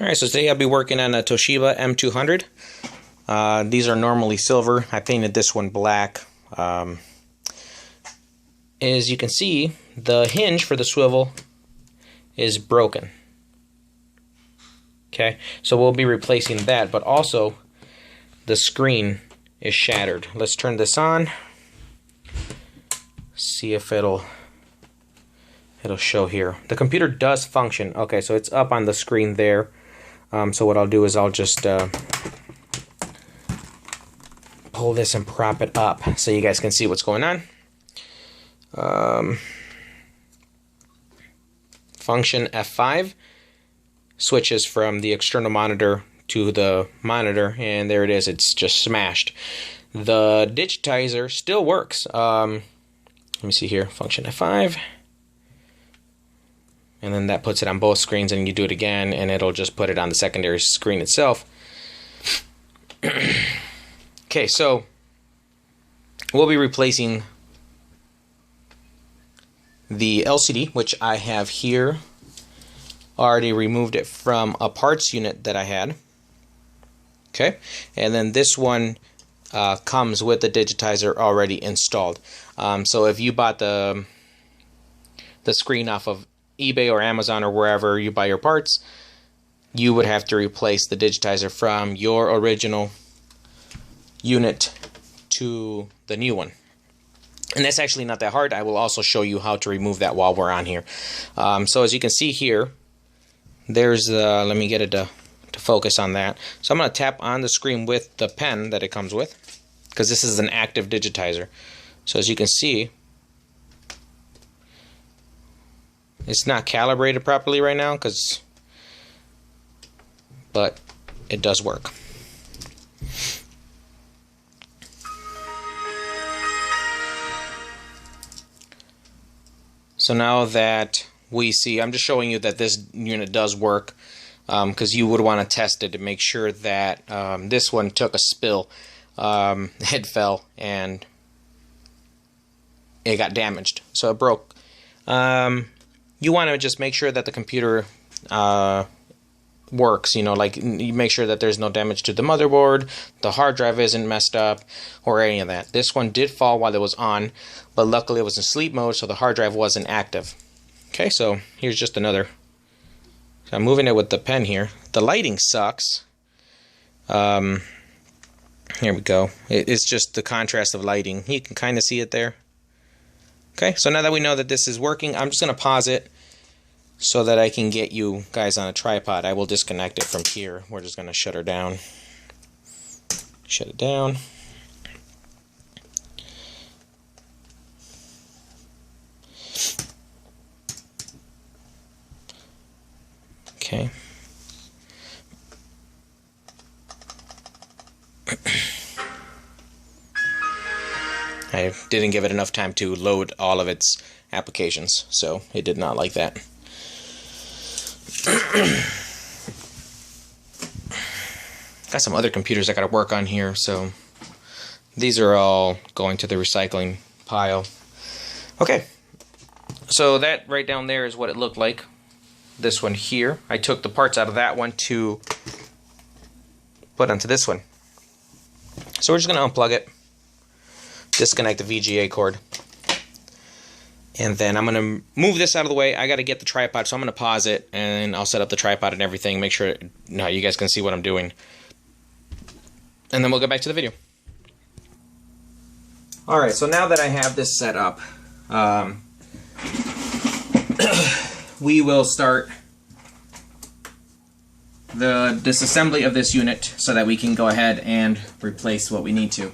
Alright, so today I'll be working on a Toshiba M400. These are normally silver. I painted this one black. As you can see, the hinge for the swivel is broken. Okay, so we'll be replacing that, but also the screen is shattered. Let's turn this on. See if it'll show here. The computer does function. Okay, so it's up on the screen there. So what I'll do is I'll just pull this and prop it up so you guys can see what's going on. Function F5 switches from the external monitor to the monitor, and there it is. It's just smashed. The Digitizer still works. Let me see here. Function F5. And then that puts it on both screens, and you do it again, and it'll just put it on the secondary screen itself. Okay, so we'll be replacing the LCD, which I have here. Already removed it from a parts unit that I had. Okay, and then this one comes with the Digitizer already installed. So if you bought the screen off of eBay or Amazon or wherever you buy your parts, you would have to replace the Digitizer from your original unit to the new one. And that's actually not that hard. I will also show you how to remove that while we're on here. So as you can see here, there's let me get it to focus on that. So I'm going to tap on the screen with the pen that it comes with, because this is an active Digitizer. So as you can see, it's not calibrated properly right now, but it does work. So now that we see, I'm just showing you that this unit does work, because you would want to test it to make sure that this one took a spill. It fell and it got damaged, so it broke. You want to just make sure that the computer works, you know, like you make sure that there's no damage to the motherboard, the hard drive isn't messed up, or any of that. This one did fall while it was on, but luckily it was in sleep mode, so the hard drive wasn't active. Okay, so here's just another. So I'm moving it with the pen here. The lighting sucks. Here we go. It's just the contrast of lighting. You can kind of see it there. Okay, so now that we know that this is working, I'm just going to pause it so that I can get you guys on a tripod. I will disconnect it from here. We're just going to shut her down. Shut it down. Okay. I didn't give it enough time to load all of its applications, so it did not like that. Got some other computers I gotta work on here, so these are all going to the recycling pile. Okay, so that right down there is what it looked like. This one here, I took the parts out of that one to put onto this one. So we're just gonna unplug it, disconnect the VGA cord, and then I'm going to move this out of the way. I got to get the tripod, so I'm going to pause it, and I'll set up the tripod and everything, make sure now you guys can see what I'm doing, and then we'll get back to the video. Alright, so now that I have this set up, we will start the disassembly of this unit so that we can go ahead and replace what we need to.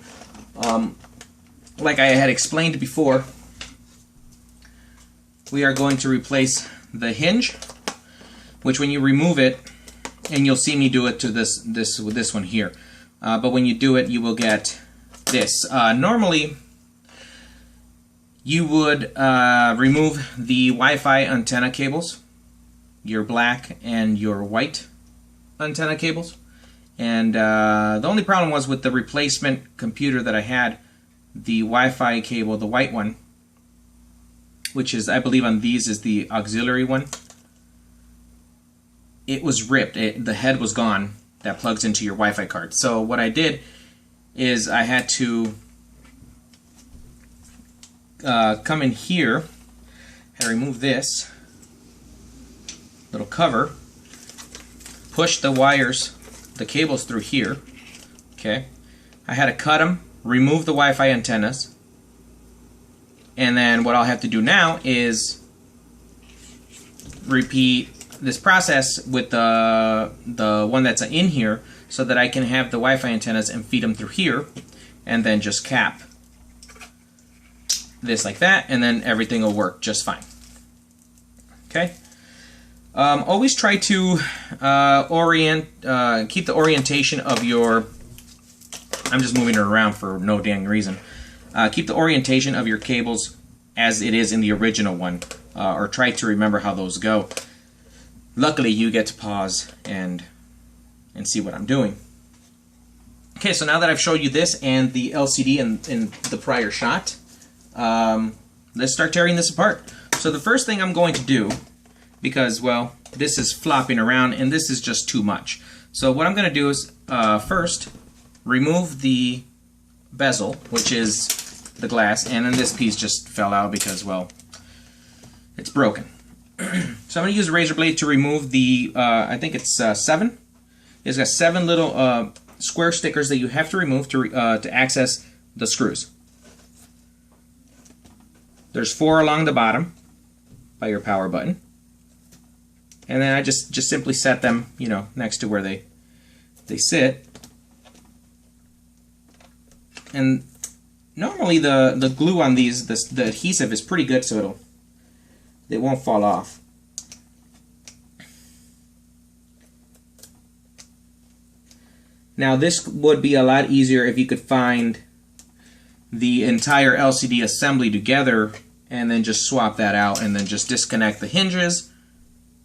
Like I had explained before, we are going to replace the hinge, which when you remove it, and you'll see me do it to this one here, but when you do it, you will get this. Normally, you would remove the Wi-Fi antenna cables, your black and your white antenna cables, and the only problem was with the replacement computer that I had, the Wi-Fi cable, the white one, which is, I believe on these is the auxiliary one. it was ripped. The head was gone that plugs into your Wi-Fi card. So what I did is I had to come in here and remove this little cover, push the wires, the cables through here. Okay, I had to cut them, remove the Wi-Fi antennas, and then what I'll have to do now is repeat this process with the one that's in here, so that I can have the Wi-Fi antennas and feed them through here, and then just cap this like that, and then everything will work just fine. Okay. Always try to keep the orientation of your. I'm just moving it around for no dang reason. Keep the orientation of your cables as it is in the original one, or try to remember how those go. Luckily, you get to pause and see what I'm doing. Okay, so now that I've showed you this and the LCD in the prior shot, let's start tearing this apart. So the first thing I'm going to do, because, well, this is flopping around and this is just too much. So what I'm going to do is first remove the bezel, which is the glass, and then this piece just fell out because, well, it's broken. So I'm going to use a razor blade to remove the, I think it's 7. It's got 7 little square stickers that you have to remove to access the screws. There's 4 along the bottom by your power button. And then I just simply set them, you know, next to where they sit. And normally the glue on these, the adhesive is pretty good, so they won't fall off. Now this would be a lot easier if you could find the entire LCD assembly together and then just swap that out and then just disconnect the hinges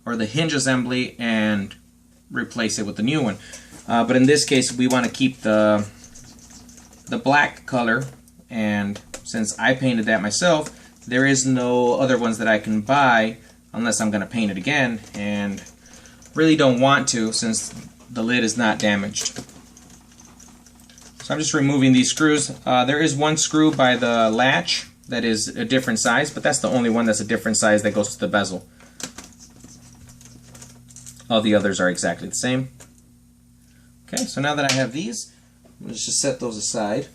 or the hinge assembly and replace it with the new one. But in this case we want to keep the black color, and since I painted that myself, there is no other ones that I can buy unless I'm going to paint it again, and really don't want to since the lid is not damaged. So I'm just removing these screws. There is one screw by the latch that is a different size, but that's the only one that's a different size that goes to the bezel. All the others are exactly the same. Okay, so now that I have these, let's just set those aside.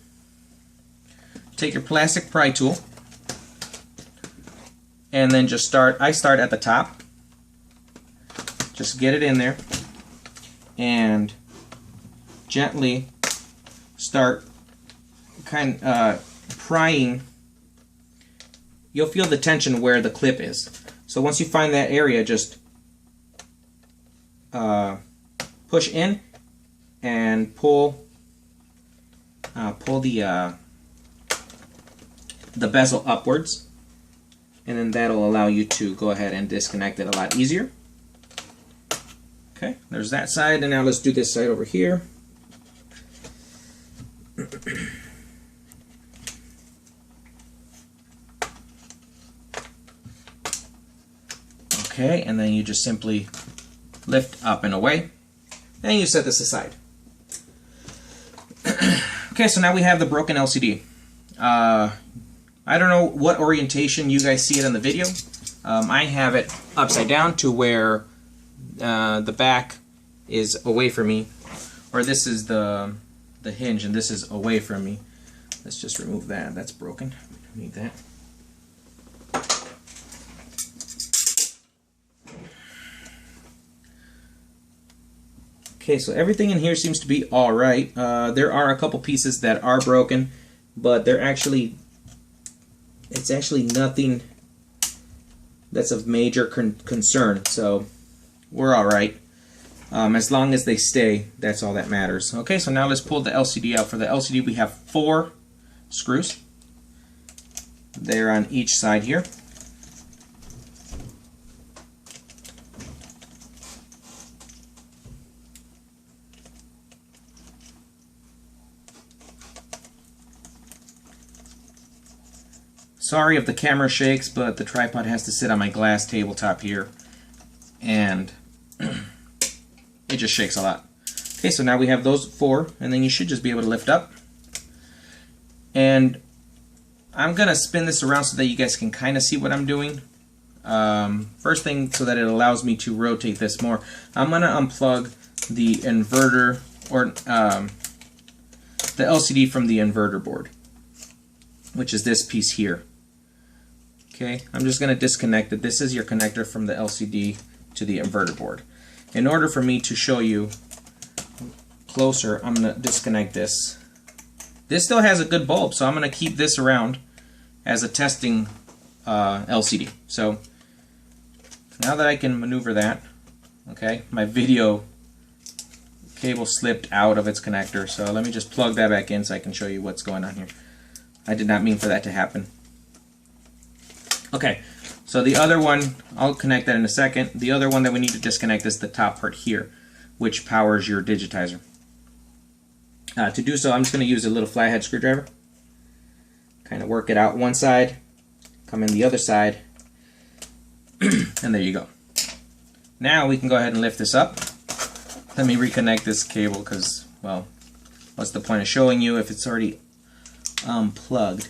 Take your plastic pry tool and then just I start at the top. Just get it in there and gently start prying. You'll feel the tension where the clip is. So once you find that area, just push in and pull the bezel upwards, and then that'll allow you to go ahead and disconnect it a lot easier. Okay, there's that side, and now let's do this side over here. Okay, and then you just simply lift up and away, and you set this aside. Okay, so now we have the broken LCD. I don't know what orientation you guys see it in the video. I have it upside down to where the back is away from me, or this is the hinge and this is away from me. Let's just remove that. That's broken. We don't need that. Okay, so everything in here seems to be alright. There are a couple pieces that are broken, but it's actually nothing that's of major concern, so we're alright. As long as they stay, that's all that matters. Okay, so now let's pull the LCD out. For the LCD we have 4 screws. They're on each side here. Sorry if the camera shakes, but the tripod has to sit on my glass tabletop here, and it just shakes a lot. Okay, so now we have those 4, and then you should just be able to lift up. And I'm going to spin this around so that you guys can kind of see what I'm doing. First thing, so that it allows me to rotate this more, I'm going to unplug the inverter, or the LCD from the inverter board, which is this piece here. Okay, I'm just going to disconnect it. This is your connector from the LCD to the inverter board. In order for me to show you closer, I'm going to disconnect this. This still has a good bulb, so I'm going to keep this around as a testing LCD. So now that I can maneuver that, okay, my video cable slipped out of its connector, so let me just plug that back in so I can show you what's going on here. I did not mean for that to happen. Okay, so the other one, I'll connect that in a second. The other one that we need to disconnect is the top part here, which powers your digitizer. To do so, I'm just going to use a little flathead screwdriver. Kind of work it out one side, come in the other side, and there you go. Now we can go ahead and lift this up. Let me reconnect this cable because, well, what's the point of showing you if it's already unplugged?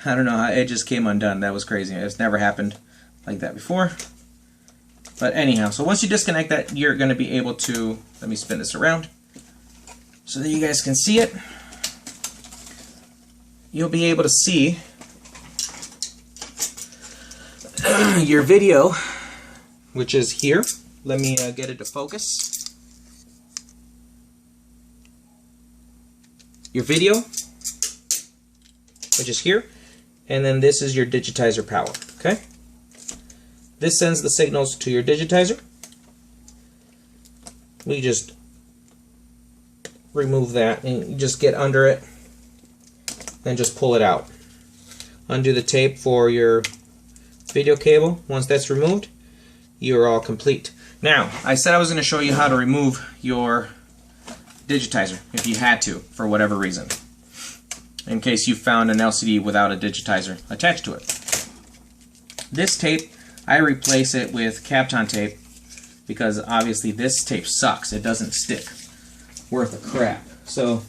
I don't know how it just came undone. That was crazy. It's never happened like that before. But anyhow, so once you disconnect that, you're going to be able to, let me spin this around so that you guys can see it. You'll be able to see your video, which is here. Let me get it to focus. Your video, which is here. And then this is your digitizer power, okay? This sends the signals to your digitizer. We just remove that and you just get under it, then just pull it out. Undo the tape for your video cable. Once that's removed, you're all complete. Now, I said I was going to show you how to remove your digitizer if you had to, for whatever reason, in case you found an LCD without a digitizer attached to it. This tape, I replace it with Kapton tape because obviously this tape sucks. It doesn't stick worth a crap. So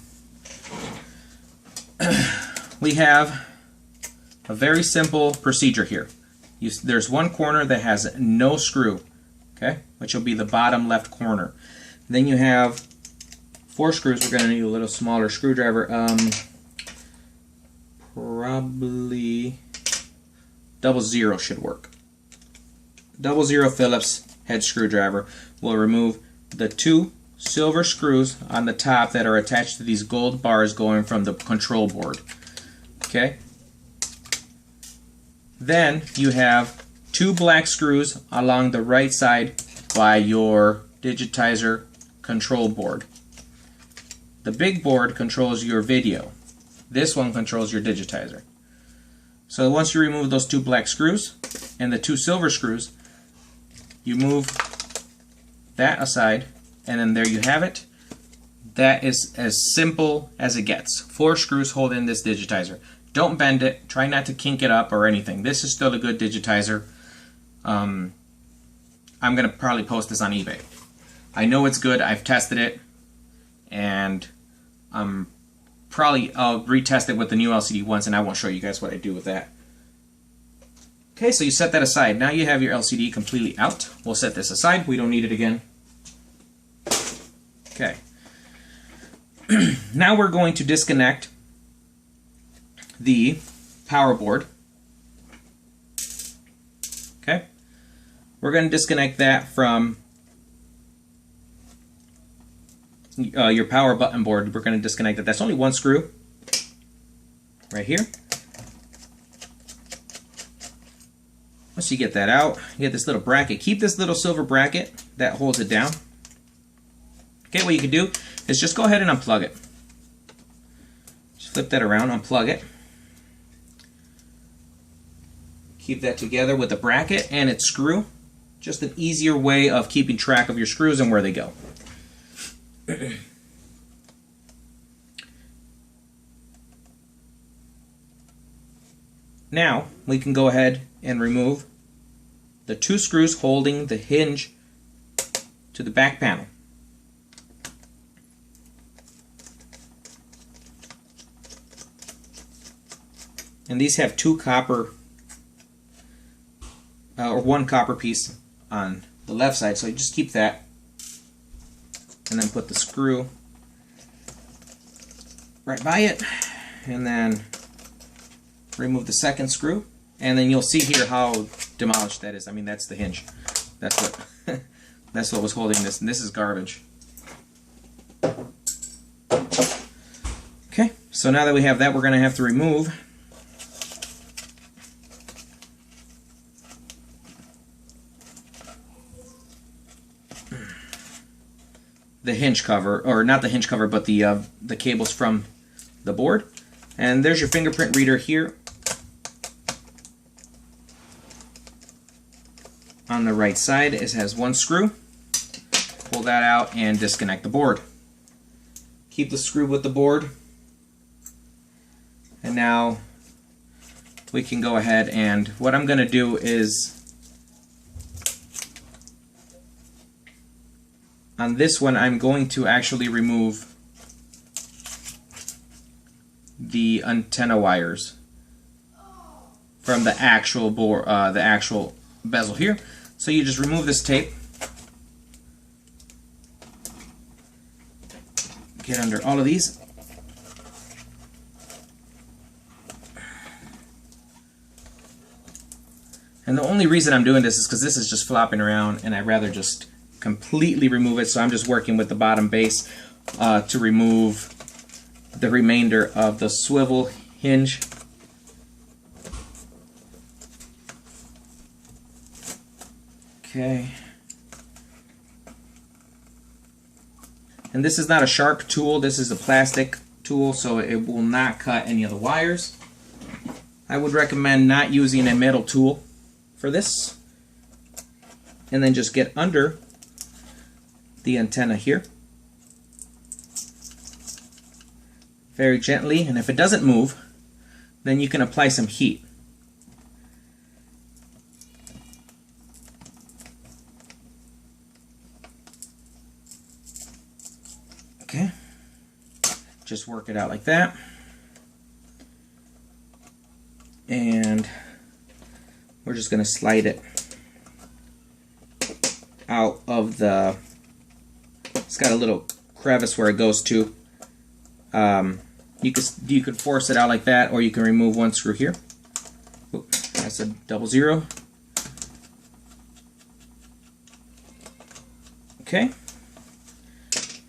we have a very simple procedure here. There's one corner that has no screw, okay, which will be the bottom left corner. Then you have 4 screws. We're going to need a little smaller screwdriver. Probably 00 should work. 00 Phillips head screwdriver will remove the 2 silver screws on the top that are attached to these gold bars going from the control board. Okay. Then you have 2 black screws along the right side by your digitizer control board. The big board controls your video. This one controls your digitizer. So once you remove those 2 black screws and the 2 silver screws, you move that aside, and then there you have it. That is as simple as it gets. 4 screws hold in this digitizer. Don't bend it. Try not to kink it up or anything. This is still a good digitizer. I'm going to probably post this on eBay. I know it's good. I've tested it, and I'll retest it with the new LCD once, and I won't show you guys what I do with that. Okay, so you set that aside. Now you have your LCD completely out. We'll set this aside. We don't need it again. Okay. Now we're going to disconnect the power board. Okay. We're going to disconnect that from your power button board. We're going to disconnect it. That's only 1 screw right here. Once you get that out, you get this little bracket. Keep this little silver bracket that holds it down. Okay, what you can do is just go ahead and unplug it. Just flip that around, unplug it. Keep that together with the bracket and its screw. Just an easier way of keeping track of your screws and where they go. Now we can go ahead and remove the 2 screws holding the hinge to the back panel. And these have 2 copper, or 1 copper piece on the left side, so you just keep that, and then put the screw right by it, and then remove the second screw, and then you'll see here how demolished that is. I mean, that's the hinge. That's what that's what was holding this, and this is garbage. Okay, so now that we have that, we're going to have to remove the hinge cover, or not the hinge cover, but the cables from the board. And there's your fingerprint reader here on the right side. It has 1 screw. Pull that out and disconnect the board. Keep the screw with the board. And now we can go ahead, and what I'm going to do is, on this one, I'm going to actually remove the antenna wires from the actual board, the actual bezel here. So you just remove this tape, get under all of these, and the only reason I'm doing this is because this is just flopping around, and I'd rather just completely remove it. So I'm just working with the bottom base to remove the remainder of the swivel hinge. Okay. And this is not a sharp tool, this is a plastic tool, so it will not cut any of the wires. I would recommend not using a metal tool for this. And then just get under the antenna here very gently, and if it doesn't move, then you can apply some heat. Okay, just work it out like that, and we're just going to slide it out of the, it's got a little crevice where it goes to. You could force it out like that, or you can remove 1 screw here. Oop, that's a 00. Okay,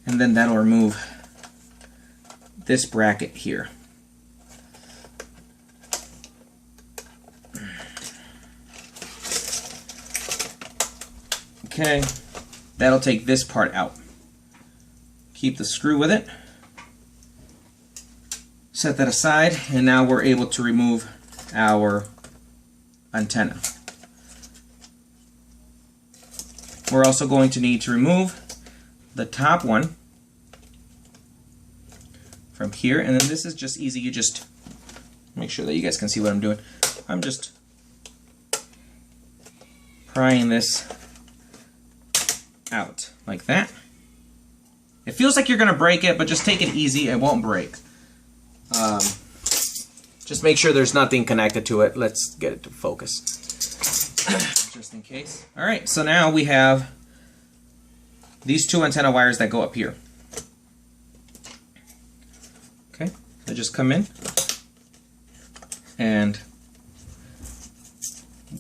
and then that'll remove this bracket here. Okay, that'll take this part out. Keep the screw with it. Set that aside, and now we're able to remove our antenna. We're also going to need to remove the top one from here, and then this is just easy. You just make sure that you guys can see what I'm doing. I'm just prying this out like that. It feels like you're going to break it, but just take it easy. It won't break. Just make sure there's nothing connected to it. Let's get it to focus, just in case. Alright, so now we have these 2 antenna wires that go up here. Okay, so just come in and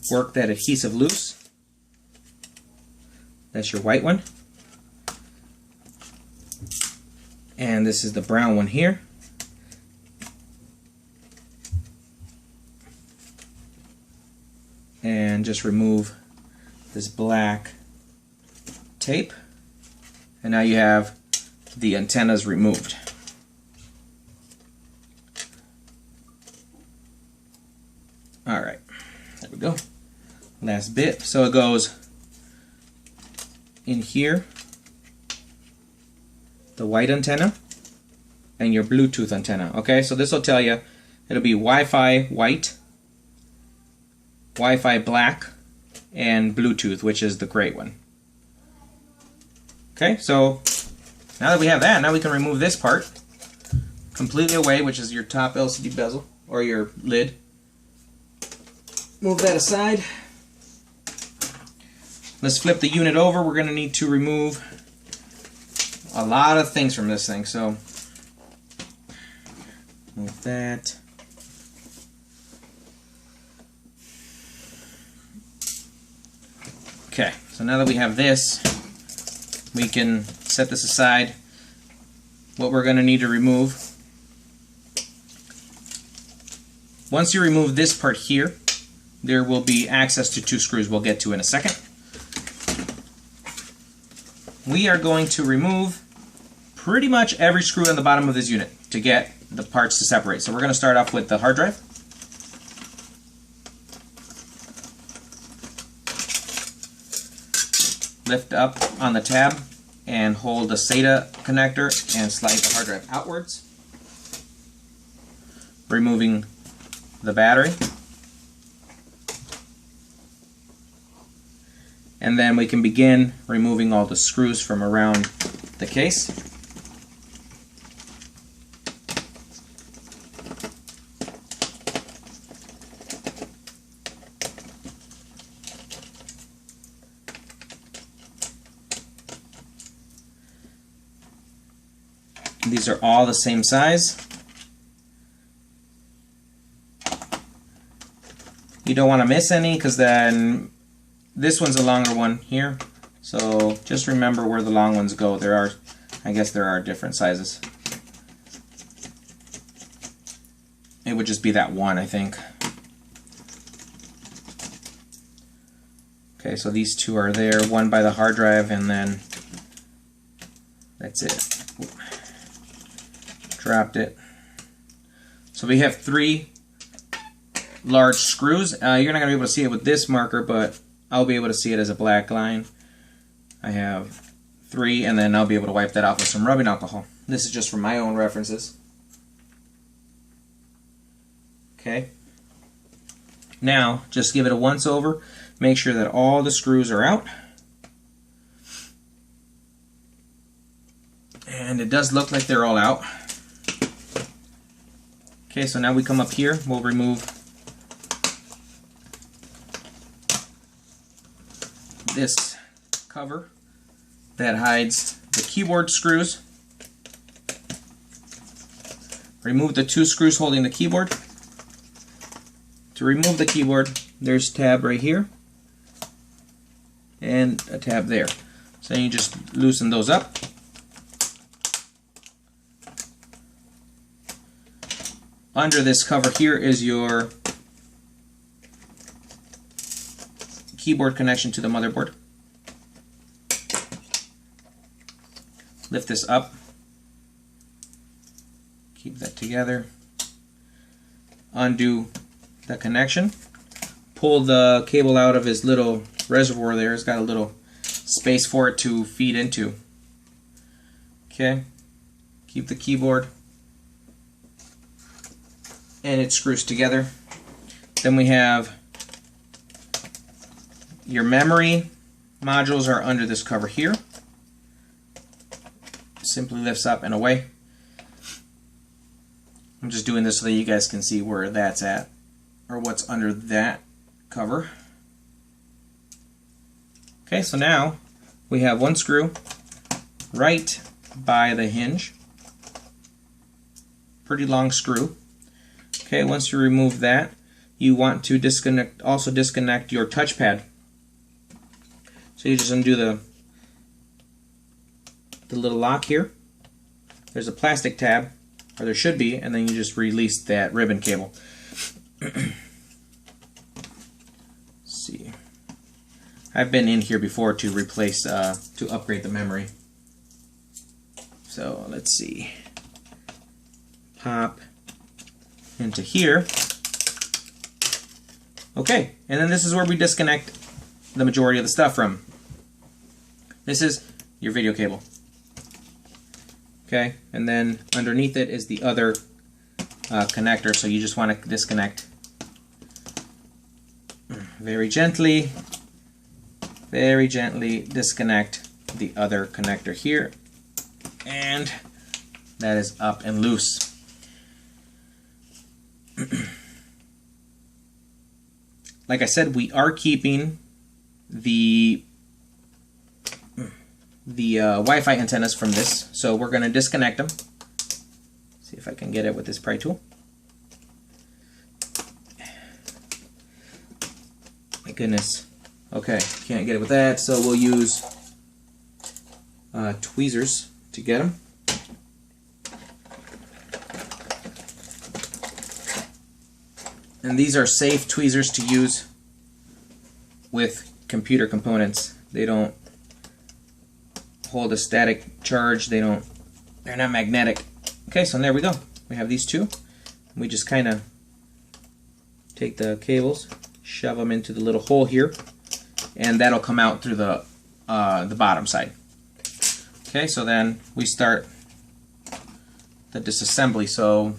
work that adhesive loose. That's your white one. And this is the brown one here. And just remove this black tape, and now you have the antennas removed. Alright, there we go. Last bit. So it goes in here, the white antenna, and your Bluetooth antenna. Okay, so this will tell you, it'll be Wi-Fi white, Wi-Fi black, and Bluetooth, which is the gray one. Okay, so now that we have that, now we can remove this part completely away, which is your top LCD bezel, or your lid. Move that aside. Let's flip the unit over. We're going to need to remove a lot of things from this thing, so move that. Okay, so now that we have this, we can set this aside. What we're going to need to remove, once you remove this part here, there will be access to 2 screws we'll get to in a second. We are going to remove pretty much every screw on the bottom of this unit to get the parts to separate. So we're going to start off with the hard drive. Lift up on the tab and hold the SATA connector and slide the hard drive outwards, removing the battery. And then we can begin removing all the screws from around the case. These are all the same size. You don't want to miss any, because then this one's a longer one here. So just remember where the long ones go. I guess there are different sizes. It would just be that one, I think. Okay, so these 2 are there, one by the hard drive, and then that's it. Dropped it. So we have 3 large screws. You're not going to be able to see it with this marker, but I'll be able to see it as a black line. I have 3, and then I'll be able to wipe that off with some rubbing alcohol. This is just for my own references. Okay. Now, just give it a once over. Make sure that all the screws are out. And it does look like they're all out. Okay, so now we come up here. We'll remove this cover that hides the keyboard screws. Remove the 2 screws holding the keyboard. To remove the keyboard, there's a tab right here and a tab there. So you just loosen those up. Under this cover here is your keyboard connection to the motherboard. Lift this up. Keep that together. Undo the connection. Pull the cable out of his little reservoir there. It's got a little space for it to feed into. Okay. Keep the keyboard. And it screws together. Then we have your memory modules are under this cover here. Simply lifts up and away. I'm just doing this so that you guys can see where that's at, or what's under that cover. Okay, so now we have 1 screw right by the hinge. Pretty long screw. Okay, once you remove that, you want to also disconnect your touchpad. So you just undo the little lock here. There's a plastic tab, or there should be, and then you just release that ribbon cable. Let's see. I've been in here before to replace, to upgrade the memory. So let's see. Pop into here. Okay, and then this is where we disconnect the majority of the stuff from. This is your video cable. Okay, and then underneath it is the other connector, so you just want to disconnect very gently very gently disconnect the other connector here, and that is up and loose. Like I said, we are keeping the Wi-Fi antennas from this, so we're going to disconnect them. See if I can get it with this pry tool. My goodness. Okay, can't get it with that, so we'll use tweezers to get them. And these are safe tweezers to use with computer components. They don't hold a static charge. They're not magnetic. Okay, so there we go. We have these two. We just kind of take the cables, shove them into the little hole here, and that'll come out through the bottom side. Okay, so then we start the disassembly. So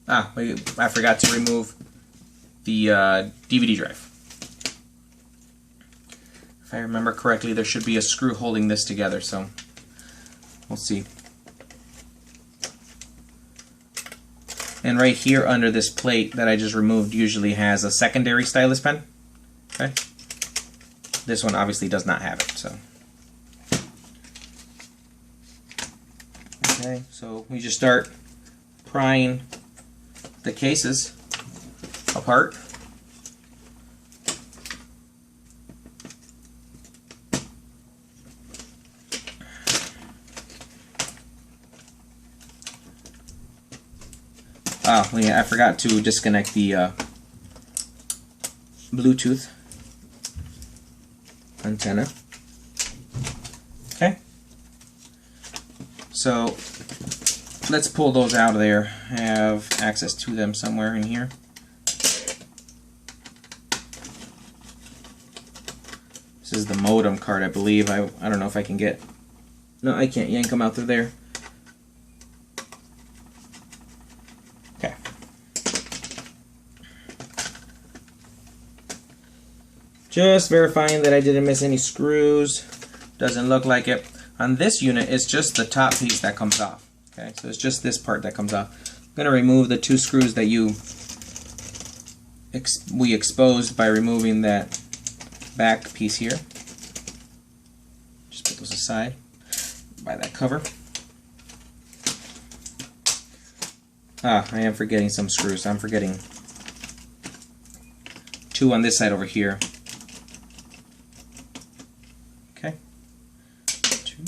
I forgot to remove the DVD drive. If I remember correctly, there should be a screw holding this together, so we'll see. And right here under this plate that I just removed usually has a secondary stylus pen. Okay. This one obviously does not have it, so. Okay, so we just start prying the cases apart. Oh, yeah, I forgot to disconnect the Bluetooth antenna. Okay. So let's pull those out of there. I have access to them somewhere in here. This is the modem card, I believe. I don't know if I can get... No, I can't yank them out through there. Okay. Just verifying that I didn't miss any screws. Doesn't look like it. On this unit, it's just the top piece that comes off. Okay, so it's just this part that comes off. I'm going to remove the two screws that we exposed by removing that back piece here. Just put those aside by that cover. I am forgetting some screws. I'm forgetting two on this side over here. Okay. Two.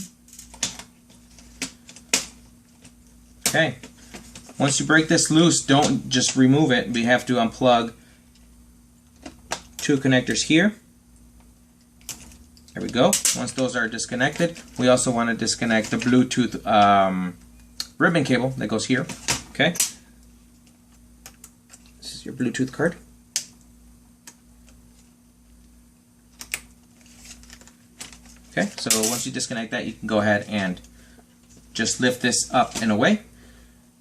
Okay. Once you break this loose, don't just remove it. We have to unplug two connectors here. There we go. Once those are disconnected, we also want to disconnect the Bluetooth ribbon cable that goes here. Okay. This is your Bluetooth card. Okay, so once you disconnect that, you can go ahead and just lift this up and away.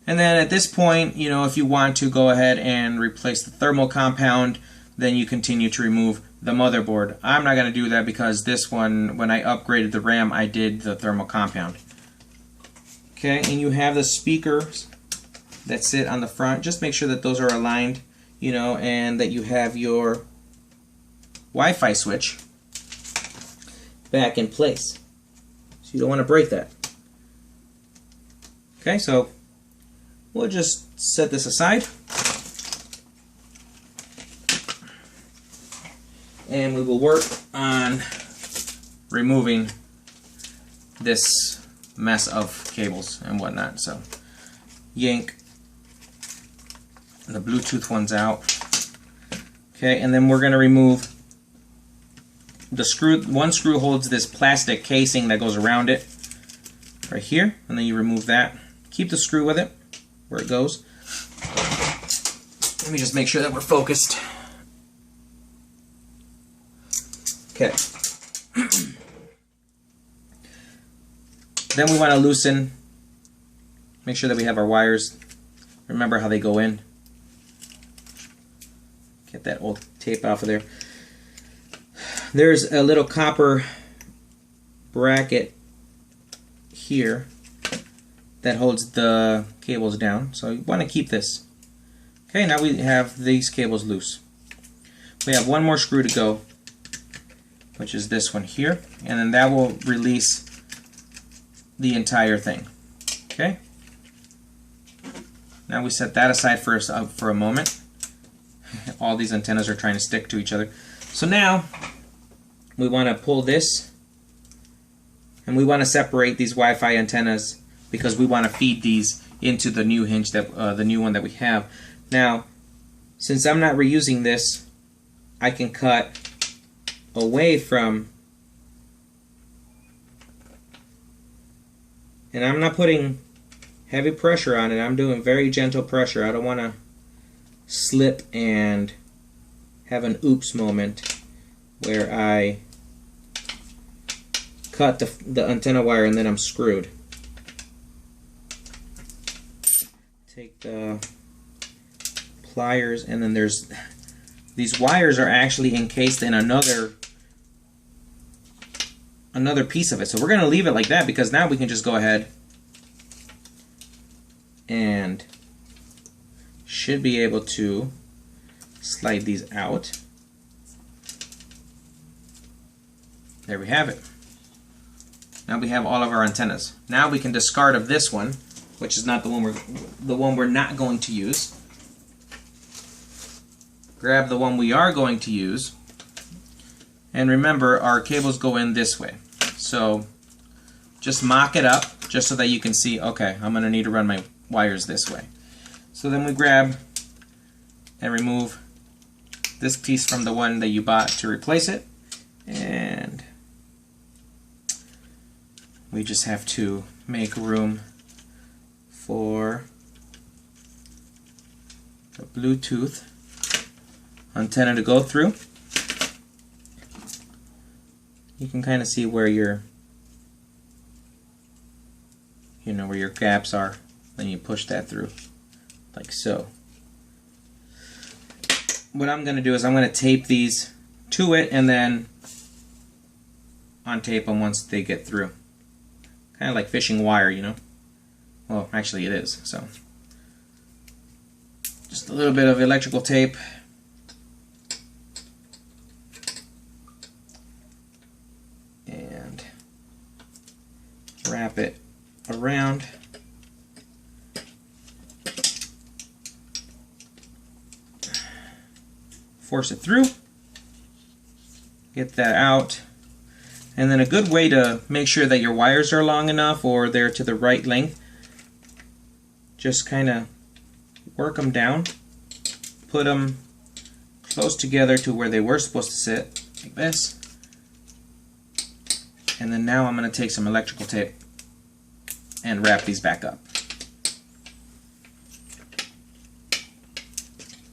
And then at this point, you know, if you want to go ahead and replace the thermal compound, then you continue to remove the motherboard. I'm not going to do that because this one, when I upgraded the RAM, I did the thermal compound. Okay, and you have the speakers that sit on the front. Just make sure that those are aligned, you know, and that you have your Wi-Fi switch back in place. So you don't want to break that. Okay, so we'll just set this aside. And we will work on removing this mess of cables and whatnot. So yank the Bluetooth ones out. Okay, and then we're going to remove the screw. One screw holds this plastic casing that goes around it right here, and then you remove that. Keep the screw with it where it goes. Let me just make sure that we're focused. Okay. Then we want to loosen, make sure that we have our wires. Remember how they go in. Get that old tape off of there. there's a little copper bracket here that holds the cables down, so you want to keep this. Okay, now we have these cables loose. We have one more screw to go, which is this one here, and then that will release the entire thing. Okay, now we set that aside for a moment. All these antennas are trying to stick to each other. So now we want to pull this, and we want to separate these Wi-Fi antennas because we want to feed these into the new hinge, that the new one that we have. Now, since I'm not reusing this, I can cut away from, and I'm not putting heavy pressure on it. I'm doing very gentle pressure. I don't want to slip and have an oops moment where I cut the antenna wire and then I'm screwed. Take the pliers, and then there's these wires are actually encased in another piece of it. So we're going to leave it like that because now we can just go ahead and should be able to slide these out. There we have it. Now we have all of our antennas. Now we can discard of this one, which is not the one we're not going to use. Grab the one we are going to use, and remember our cables go in this way. So just mock it up just so that you can see, okay, I'm going to need to run my wires this way. So then we grab and remove this piece from the one that you bought to replace it, and we just have to make room for the Bluetooth antenna to go through. You can kind of see where your where your gaps are. Then you push that through like so. What I'm going to do is I'm going to tape these to it and then untape them once they get through. Kind of like fishing wire, you know. Well, actually it is. So just a little bit of electrical tape. And wrap it around. Force it through. Get that out. And then a good way to make sure that your wires are long enough or they're to the right length, just kind of work them down. Put them close together to where they were supposed to sit, like this. And then now I'm going to take some electrical tape and wrap these back up.